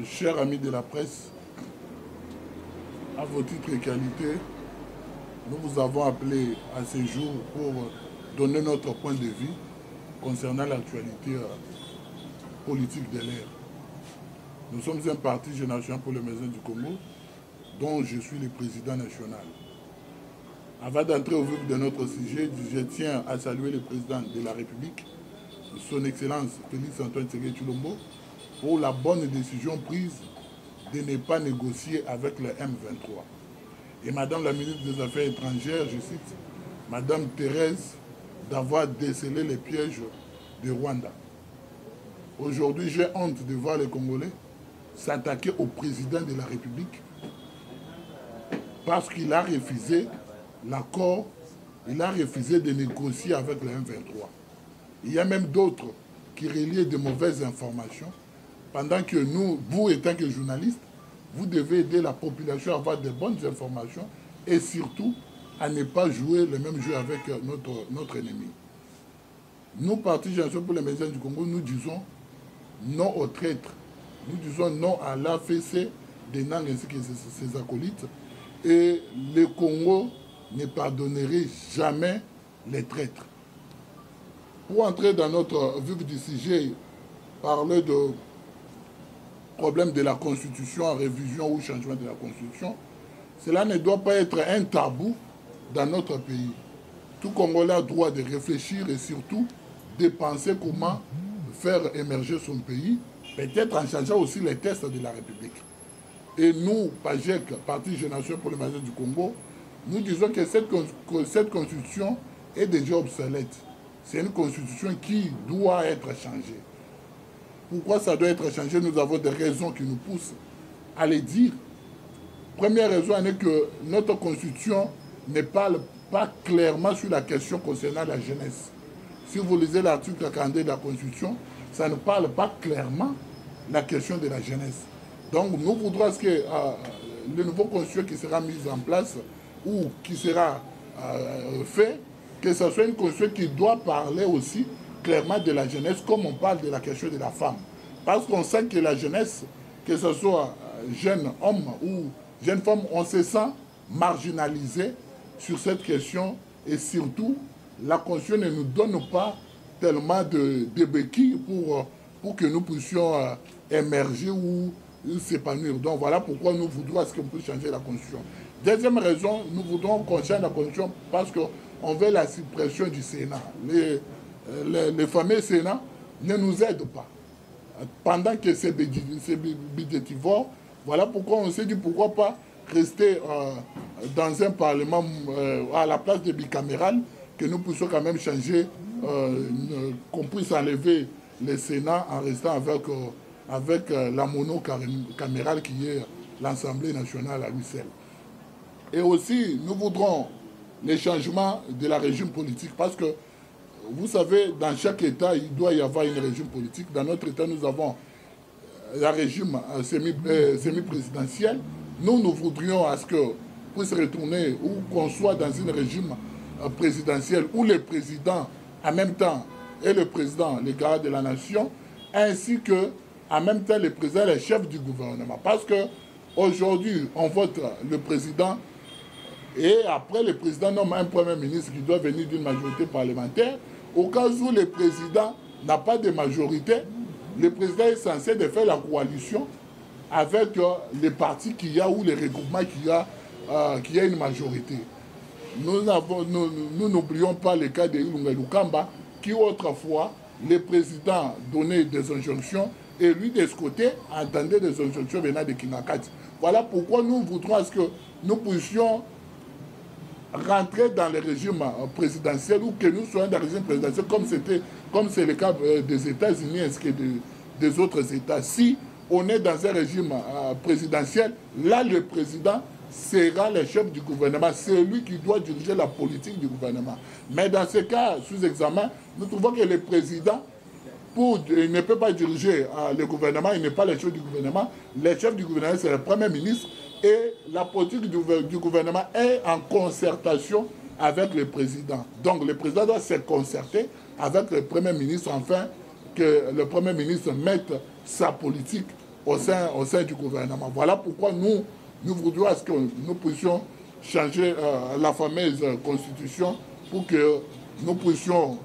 Chers amis de la presse, à vos titres et qualités, nous vous avons appelé à ce jour pour donner notre point de vue concernant l'actualité politique de l'ère. Nous sommes un parti Génération pour le Maison du Congo, dont je suis le président national. Avant d'entrer au vif de notre sujet, je tiens à saluer le président de la République, son Excellence Félix Antoine Tshisekedi Tshilombo, pour la bonne décision prise de ne pas négocier avec le M23. Et Madame la ministre des Affaires étrangères, je cite, Madame Thérèse, d'avoir décelé les pièges de Rwanda. Aujourd'hui, j'ai honte de voir les Congolais s'attaquer au président de la République parce qu'il a refusé l'accord, il a refusé de négocier avec le M23. Il y a même d'autres qui relaient de mauvaises informations, pendant que nous, vous étant que journalistes, vous devez aider la population à avoir de bonnes informations et surtout à ne pas jouer le même jeu avec notre ennemi. Nous, Parti Génération pour les Maisons du Congo, nous disons non aux traîtres. Nous disons non à l'AFC des Nang ainsi que ses acolytes. Et le Congo ne pardonnerait jamais les traîtres. Pour entrer dans notre vif du sujet, parler de problème de la Constitution, révision ou changement de la Constitution, cela ne doit pas être un tabou dans notre pays. Tout Congolais a droit de réfléchir et surtout de penser comment faire émerger son pays, peut-être en changeant aussi les tests de la République. Et nous, PAGEC, Parti Génération pour le Maison du Congo, nous disons que cette Constitution est déjà obsolète. C'est une Constitution qui doit être changée. Pourquoi ça doit être changé? Nous avons des raisons qui nous poussent à les dire. Première raison est que notre Constitution ne parle pas clairement sur la question concernant la jeunesse. Si vous lisez l'article 42 de la Constitution, ça ne parle pas clairement la question de la jeunesse. Donc nous voudrons que le nouveau Constitution qui sera mis en place ou qui sera fait, que ce soit une Constitution qui doit parler aussi clairement de la jeunesse, comme on parle de la question de la femme. Parce qu'on sent que la jeunesse, que ce soit jeune homme ou jeune femme, on se sent marginalisé sur cette question. Et surtout, la Constitution ne nous donne pas tellement de béquilles pour que nous puissions émerger ou s'épanouir. Donc voilà pourquoi nous voudrons à ce qu'on puisse changer la Constitution. Deuxième raison, nous voudrons qu'on change la Constitution parce qu'on veut la suppression du Sénat. Les fameux Sénats ne nous aident pas. Pendant que c'est budgétivore, voilà pourquoi on s'est dit pourquoi pas rester dans un parlement à la place de bicaméral, que nous puissions quand même changer, qu'on puisse enlever le Sénat en restant avec la monocamérale qui est l'Assemblée nationale à Bruxelles. Et aussi, nous voudrons les changements de la régime politique parce que vous savez, dans chaque État, il doit y avoir une régime politique. Dans notre État, nous avons la régime semi-présidentiel. Nous voudrions à ce qu'on puisse retourner ou qu'on soit dans une régime présidentiel où le président, en même temps, est le président, le garant de la nation, ainsi que, en même temps, le président est le chef du gouvernement. Parce qu'aujourd'hui, on vote le président et après, le président nomme un premier ministre qui doit venir d'une majorité parlementaire. Au cas où le président n'a pas de majorité, le président est censé de faire la coalition avec les partis qu'il y a ou les regroupements qu'il y a une majorité. Nous n'oublions pas le cas de Ilunga Lukamba, qui autrefois, le président donnait des injonctions et lui, de ce côté, entendait des injonctions venant de Kinakati. Voilà pourquoi nous voudrons à ce que nous puissions rentrer dans le régime présidentiel ou que nous soyons dans le régime présidentiel comme c'est le cas des États-Unis ainsi que des autres États. Si on est dans un régime présidentiel, là le président sera le chef du gouvernement. C'est lui qui doit diriger la politique du gouvernement. Mais dans ce cas, sous examen, nous trouvons que le président, il ne peut pas diriger le gouvernement, il n'est pas le chef du gouvernement. Le chef du gouvernement, c'est le Premier ministre. Et la politique du gouvernement est en concertation avec le président. Donc le président doit se concerter avec le Premier ministre afin que le Premier ministre mette sa politique au sein du gouvernement. Voilà pourquoi nous voudrions à ce que nous puissions changer la fameuse constitution pour que nous puissions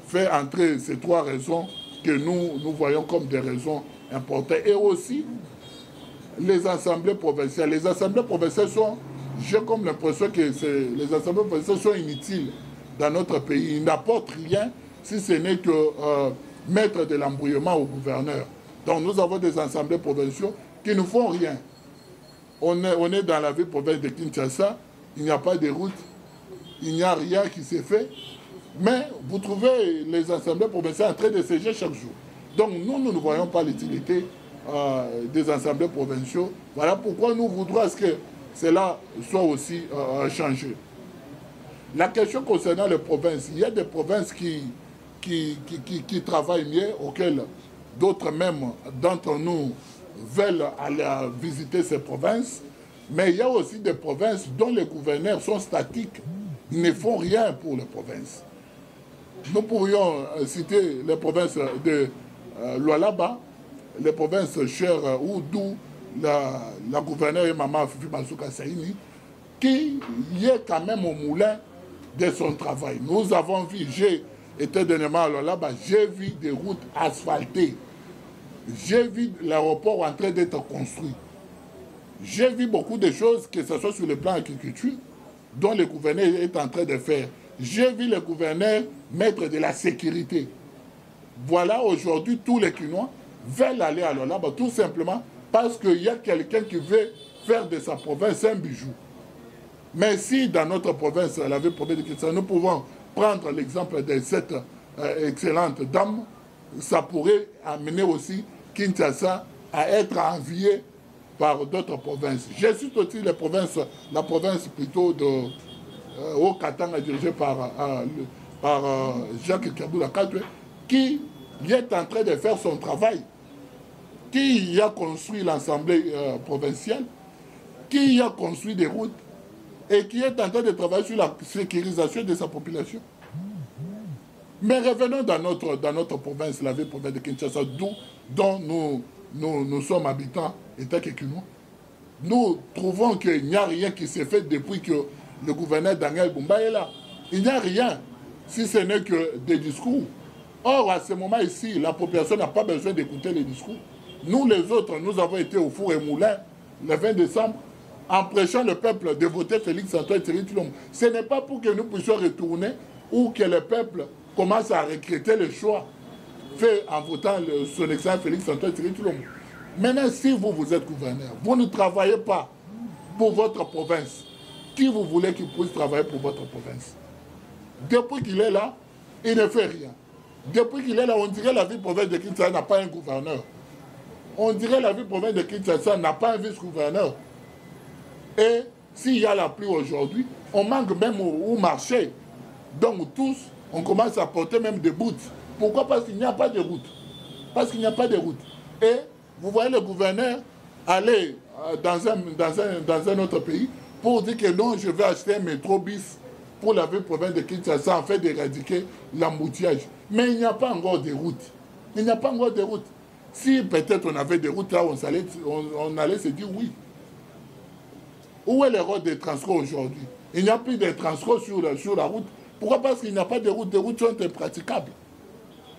faire entrer ces 3 raisons que nous voyons comme des raisons importantes. Et aussi, les assemblées provinciales. Les assemblées provinciales sont, j'ai comme l'impression que les assemblées provinciales sont inutiles dans notre pays. Ils n'apportent rien si ce n'est que mettre de l'embrouillement au gouverneur. Donc nous avons des assemblées provinciales qui ne font rien. On est dans la ville provinciale de Kinshasa, il n'y a pas de route, il n'y a rien qui s'est fait. Mais vous trouvez les assemblées provinciales en train de siéger chaque jour. Donc nous ne voyons pas l'utilité des assemblées provinciales. Voilà pourquoi nous voudrons à ce que cela soit aussi changé. La question concernant les provinces, il y a des provinces qui travaillent mieux, auxquelles d'autres même d'entre nous veulent aller visiter ces provinces. Mais il y a aussi des provinces dont les gouverneurs sont statiques. Ils ne font rien pour les provinces. Nous pourrions citer les provinces de Lualaba, les provinces chères ou d'où la gouverneure et maman Fifi Masuka Saini, qui est quand même au moulin de son travail. Nous avons vu, j'ai été dernièrement à Lualaba, j'ai vu des routes asphaltées. J'ai vu l'aéroport en train d'être construit. J'ai vu beaucoup de choses, que ce soit sur le plan agriculture, dont le gouverneur est en train de faire. J'ai vu le gouverneur mettre de la sécurité. Voilà, aujourd'hui, tous les Quinois veulent aller à Lualaba, tout simplement parce qu'il y a quelqu'un qui veut faire de sa province un bijou. Mais si dans notre province, la ville province de Kinshasa, nous pouvons prendre l'exemple de cette excellente dame, ça pourrait amener aussi Kinshasa à être envié par d'autres provinces. Je cite aussi la province plutôt de Haut-Katanga, dirigée par Jacques Kaboula Kadwe, qui est en train de faire son travail, qui a construit l'Assemblée provinciale, qui a construit des routes et qui est en train de travailler sur la sécurisation de sa population. Mais revenons dans notre province, la ville province de Kinshasa, dont nous sommes habitants, État Kekino. Nous trouvons qu'il n'y a rien qui s'est fait depuis que le gouverneur Daniel Bumba est là. Il n'y a rien, si ce n'est que des discours. Or, à ce moment ici, la population n'a pas besoin d'écouter les discours. Nous, les autres, nous avons été au four et moulin le 20 décembre en prêchant le peuple de voter Félix-Antoine Tshisekedi. Ce n'est pas pour que nous puissions retourner ou que le peuple commence à regretter le choix fait en votant son excellent Félix-Antoine Tshisekedi. Maintenant, si vous êtes gouverneur, vous ne travaillez pas pour votre province, qui vous voulez qu'il puisse travailler pour votre province? Depuis qu'il est là, il ne fait rien. Depuis qu'il est là, on dirait que la ville province de Kinshasa n'a pas un gouverneur. On dirait que la ville province de Kinshasa n'a pas un vice-gouverneur. Et s'il y a la pluie aujourd'hui, on manque même au marché. Donc tous, on commence à porter même des bouts. Pourquoi? Parce qu'il n'y a pas de route. Parce qu'il n'y a pas de route. Et vous voyez le gouverneur aller dans un autre pays pour dire que non, je vais acheter un métro bis pour la ville province de Kinshasa en fait d'éradiquer l'embouteillage. Mais il n'y a pas encore de route. Il n'y a pas encore de route. Si peut-être on avait des routes là, on allait se dire oui. Où est le rôle des transports aujourd'hui? Il n'y a plus de transports sur la route. Pourquoi? Parce qu'il n'y a pas de route. Les routes sont impraticables.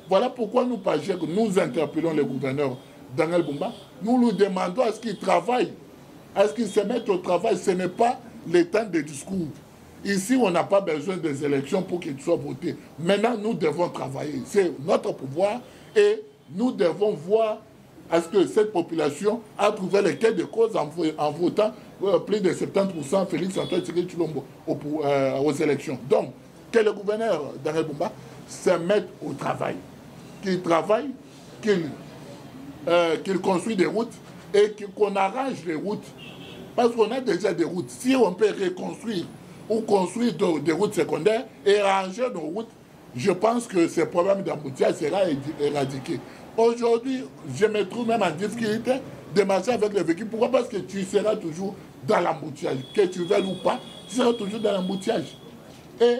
Voilà pourquoi nous, PAGEC, nous interpellons le gouverneur Daniel Bumba. Nous lui demandons à ce qu'il travaille, à ce qu'il se mette au travail. Ce n'est pas le temps des discours. Ici, on n'a pas besoin des élections pour qu'il soit voté. Maintenant, nous devons travailler. C'est notre pouvoir et nous devons voir à ce que cette population a trouvé les quais de cause en votant plus de 70% Félix-Antoine Tshisekedi aux élections. Donc, que le gouverneur Daniel Bumba se mette au travail. Qu'il travaille, qu'il construit des routes et qu'on arrange les routes. Parce qu'on a déjà des routes. Si on peut reconstruire ou construire des routes secondaires et arranger nos routes, je pense que ce problème d'embouteillage sera éradiqué. Aujourd'hui, je me trouve même en difficulté de marcher avec les véhicules. Pourquoi? Parce que tu seras toujours dans l'embouteillage. Que tu veuilles ou pas, tu seras toujours dans l'embouteillage. Et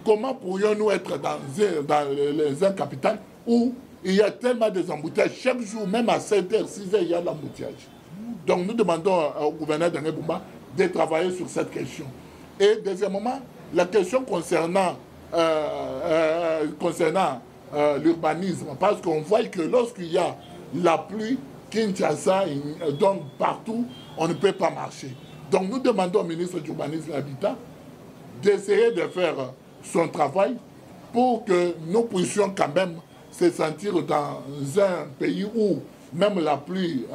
comment pourrions-nous être dans un capital où il y a tellement d'embouteillages. Chaque jour, même à 7h, 6h, il y a l'embouteillage. Donc nous demandons au gouverneur d'Angé Boumba de travailler sur cette question. Et deuxièmement, la question concernant l'urbanisme, parce qu'on voit que lorsqu'il y a la pluie, Kinshasa, donc partout, on ne peut pas marcher. Donc nous demandons au ministre de l'Urbanisme et de l'Habitat d'essayer de faire son travail pour que nous puissions quand même se sentir dans un pays où même la pluie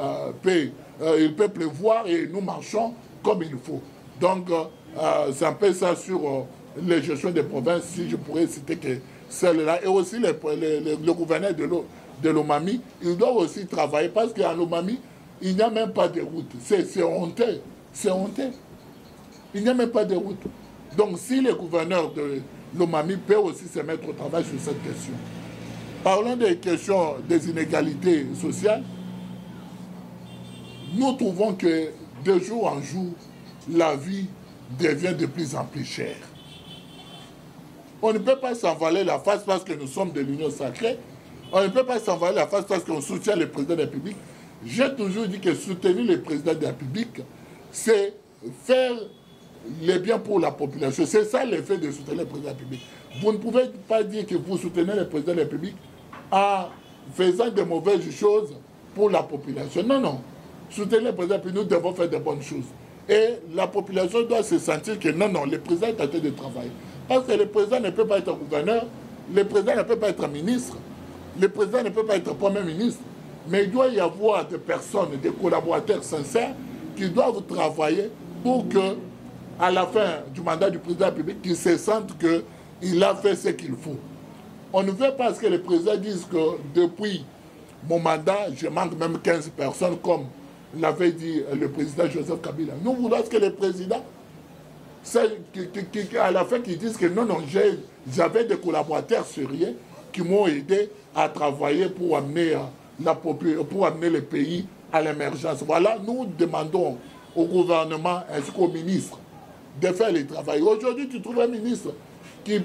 il peut pleuvoir et nous marchons comme il faut. Donc c'est un peu ça sur les gestions des provinces, si je pourrais citer que celle-là. Et aussi le gouverneur de Lomami, il doit aussi travailler parce qu'à Lomami, il n'y a même pas de route. C'est honteux. C'est honteux. Il n'y a même pas de route. Donc si le gouverneur de Lomami peut aussi se mettre au travail sur cette question. Parlons des questions des inégalités sociales. Nous trouvons que de jour en jour, la vie devient de plus en plus chère. On ne peut pas s'envaler la face parce que nous sommes de l'Union sacrée. On ne peut pas s'envaler la face parce qu'on soutient le président de la République. J'ai toujours dit que soutenir le président de la République, c'est faire le bien pour la population. C'est ça l'effet de soutenir le président de la République. Vous ne pouvez pas dire que vous soutenez le président de la République en faisant de mauvaises choses pour la population. Non, non. Soutenir le président de la République, nous devons faire de bonnes choses. Et la population doit se sentir que non, non, le président est en train de travailler. Parce que le président ne peut pas être gouverneur, le président ne peut pas être ministre, le président ne peut pas être premier ministre, mais il doit y avoir des personnes, des collaborateurs sincères qui doivent travailler pour que, à la fin du mandat du président de la République, qu'il se sente qu'il a fait ce qu'il faut. On ne veut pas que le président dise que depuis mon mandat, je manque même 15 personnes, comme l'avait dit le président Joseph Kabila. Nous voulons que le président, à la fin, qu'ils disent que non, non, j'avais des collaborateurs sérieux qui m'ont aidé à travailler pour amener, le pays à l'émergence. Voilà, nous demandons au gouvernement ainsi qu'au ministre de faire le travail. Aujourd'hui, tu trouves un ministre qui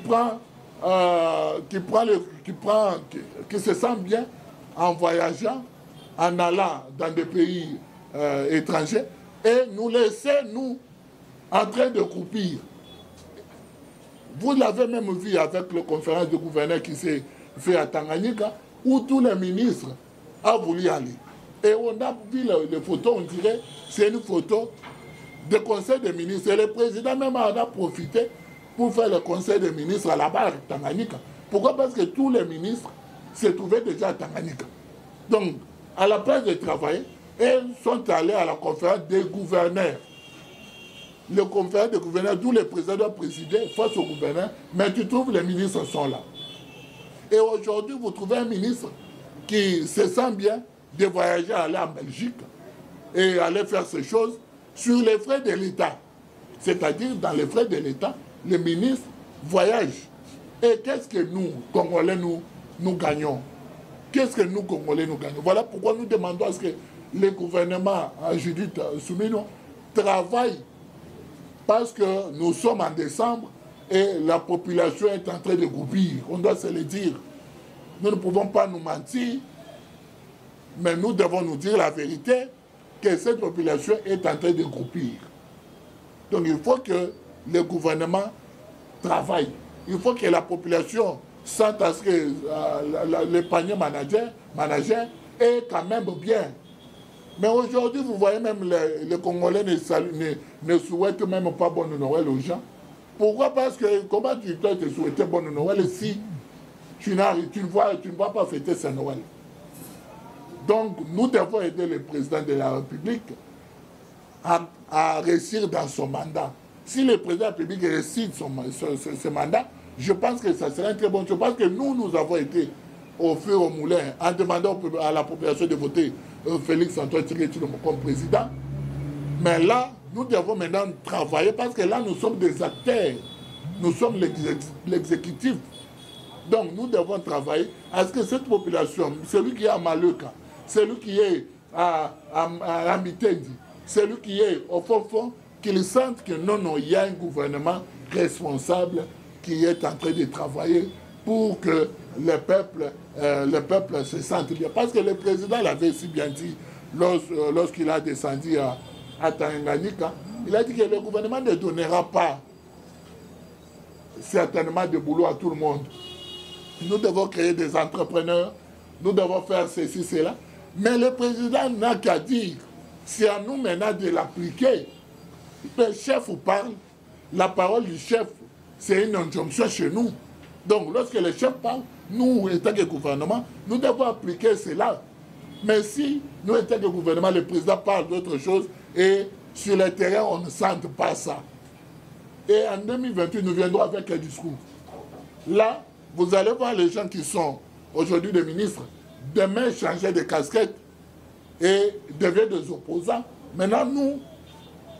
se sent bien en voyageant, en allant dans des pays étrangers, et nous laisser, nous, en train de croupir. Vous l'avez même vu avec la conférence de gouverneurs qui s'est fait à Tanganyika, où tous les ministres ont voulu aller. Et on a vu les photos, on dirait, c'est une photo de conseil des ministres. Et le président même en a profité pour faire le conseil des ministres là-bas à Tanganyika. Pourquoi? Parce que tous les ministres se trouvaient déjà à Tanganyika. Donc, à la place de travailler, ils sont allés à la conférence des gouverneurs. Le conférence des gouverneurs, d'où le président doit présider face au gouverneur, mais tu trouves les ministres sont là. Et aujourd'hui, vous trouvez un ministre qui se sent bien de voyager, aller en Belgique et aller faire ces choses sur les frais de l'État. C'est-à-dire, dans les frais de l'État, les ministres voyagent. Et qu'est-ce que nous, Congolais, nous gagnons? Qu'est-ce que nous, Congolais, nous gagnons? Voilà pourquoi nous demandons à ce que le gouvernement, Judith Soumino, travaille, parce que nous sommes en décembre et la population est en train de groupir. On doit se le dire. Nous ne pouvons pas nous mentir, mais nous devons nous dire la vérité, que cette population est en train de groupir. Donc il faut que le gouvernement travaille. Il faut que la population sente à ce que le panier manager est quand même bien. Mais aujourd'hui, vous voyez même les Congolais ne souhaitent même pas bonne Noël aux gens. Pourquoi? Parce que comment tu dois te souhaiter bonne Noël si tu ne vas pas fêter ce Noël? Donc, nous devons aider le président de la République à réussir dans son mandat. Si le président de la République réussit ce mandat, je pense que ça serait une très bonne chose. Parce que nous avons été au feu au moulin en demandant à la population de voter Félix Antoine Tshisekedi comme président. Mais là, nous devons maintenant travailler parce que là, nous sommes des acteurs. Nous sommes l'exécutif. Donc, nous devons travailler à ce que cette population, celui qui est à Maluka, celui qui est à Mitendi, celui qui est au fond, qu'ils sentent que non, il y a un gouvernement responsable qui est en train de travailler pour que le peuple se sente bien. Parce que le président l'avait si bien dit lorsqu'il a descendu à Tanganyika, il a dit que le gouvernement ne donnera pas certainement de boulot à tout le monde. Nous devons créer des entrepreneurs, nous devons faire ceci, cela. Mais le président n'a qu'à dire, c'est à nous maintenant de l'appliquer. Le chef parle, la parole du chef, c'est une injonction chez nous. Donc lorsque le chef parle, nous, État que gouvernement, nous devons appliquer cela. Mais si nous, État que gouvernement, le président parle d'autre chose et sur le terrain, on ne sente pas ça. Et en 2028, nous viendrons avec un discours. Là, vous allez voir les gens qui sont aujourd'hui des ministres, demain changer de casquette et devenir des opposants. Maintenant, nous,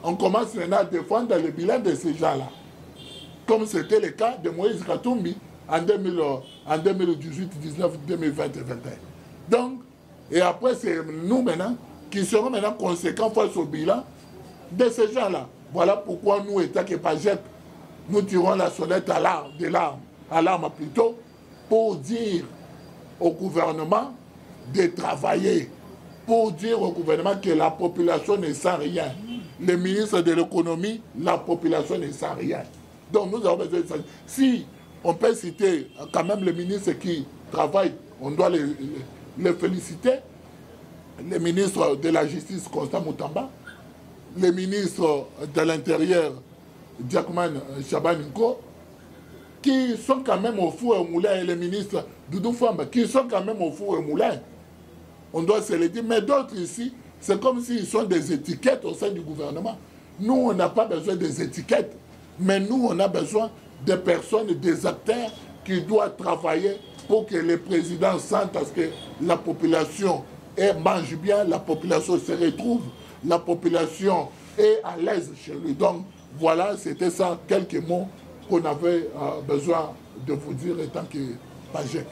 on commence maintenant à défendre le bilan de ces gens-là. Comme c'était le cas de Moïse Katumbi en 2018, 19, 2020 et 2021. Donc, et après, c'est nous maintenant qui serons maintenant conséquents face au bilan de ces gens-là. Voilà pourquoi nous, État que Pagec, nous tirons la sonnette à l'arme plutôt, pour dire au gouvernement de travailler, pour dire au gouvernement que la population ne sent rien. Le ministre de l'économie, la population ne sent rien. Donc nous avons besoin de ça. Si on peut citer quand même le ministre qui travaille, on doit les féliciter, le ministre de la Justice, Constant Moutamba, le ministre de l'Intérieur, Diakman Chabaninko, qui sont quand même au four et au moulin, et le ministre Doudou Famba, qui sont quand même au four et au moulin. On doit se le dire. Mais d'autres ici, c'est comme s'ils sont des étiquettes au sein du gouvernement. Nous, on n'a pas besoin des étiquettes, mais nous, on a besoin des personnes, des acteurs qui doivent travailler pour que les présidents sentent à ce que la population mange bien, la population se retrouve, la population est à l'aise chez lui. Donc, voilà, c'était ça, quelques mots qu'on avait besoin de vous dire en tant que Pagec.